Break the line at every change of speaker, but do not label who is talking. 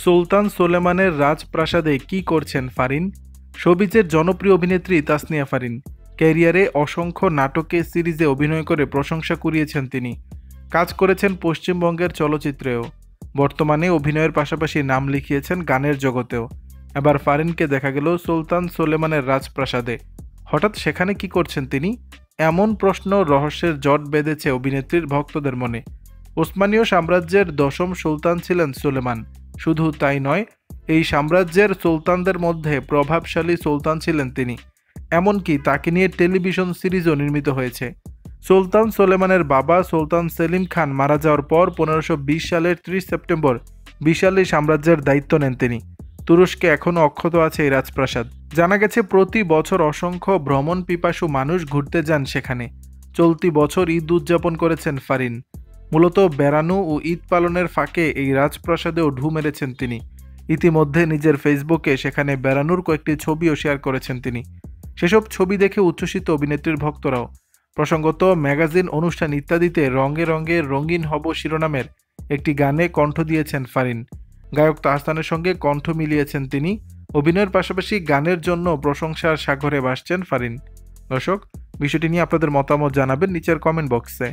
সুলতান সোলেমানের রাজপ্রাসাদে কি করছেন ফারিন? শোবিজের জনপ্রিয় অভিনেত্রী তাসনিয়া ফারিন ক্যারিয়ারে অসংখ্য নাটকে সিরিজে অভিনয় করে প্রশংসা কুড়িয়েছেন তিনি। কাজ করেছেন পশ্চিমবঙ্গের চলচ্চিত্রেও। বর্তমানে অভিনয়ের পাশাপাশি নাম লিখিয়েছেন গানের জগতেও। এবার ফারিনকে দেখা গেল সুলতান সোলেমানের রাজপ্রাসাদে। হঠাৎ সেখানে কি করছেন তিনি? এমন প্রশ্ন রহস্যের জট বেঁধেছে অভিনেত্রীর ভক্তদের মনে। ওসমানীয় সাম্রাজ্যের দশম সুলতান ছিলেন সুলেমান। শুধু তাই নয়, এই সাম্রাজ্যের সুলতানদের মধ্যে প্রভাবশালী সুলতান ছিলেন তিনি। এমনকি তাকে নিয়ে টেলিভিশন সিরিজও নির্মিত হয়েছে। সুলতান সোলেমানের বাবা সুলতান সেলিম খান মারা যাওয়ার পর 1520 সালের 30 সেপ্টেম্বর বিশাল এই সাম্রাজ্যের দায়িত্ব নেন তিনি। তুরস্কে এখনও অক্ষত আছে এই রাজপ্রাসাদ। জানা গেছে প্রতি বছর অসংখ্য ভ্রমণ পিপাসু মানুষ ঘুরতে যান সেখানে। চলতি বছর ঈদ উদযাপন করেছেন ফারিন। মূলত বেড়ানো ও ঈদ পালনের ফাঁকে এই রাজপ্রাসাদেও ঢু মেরেছেন তিনি। ইতিমধ্যে নিজের ফেসবুকে সেখানে বেড়ানোর কয়েকটি ছবিও শেয়ার করেছেন তিনি। সেসব ছবি দেখে উচ্ছ্বসিত অভিনেত্রীর ভক্তরাও। প্রসঙ্গত, ম্যাগাজিন, অনুষ্ঠান ইত্যাদিতে রঙে রঙে রঙিন হব শিরোনামের একটি গানে কণ্ঠ দিয়েছেন ফারিন। গায়ক তাহসানের সঙ্গে কণ্ঠ মিলিয়েছেন তিনি। অভিনয়ের পাশাপাশি গানের জন্য প্রশংসার সাগরে ভাসছেন ফারিন। দর্শক, বিষয়টি নিয়ে আপনাদের মতামত জানাবেন নিচের কমেন্ট বক্সে।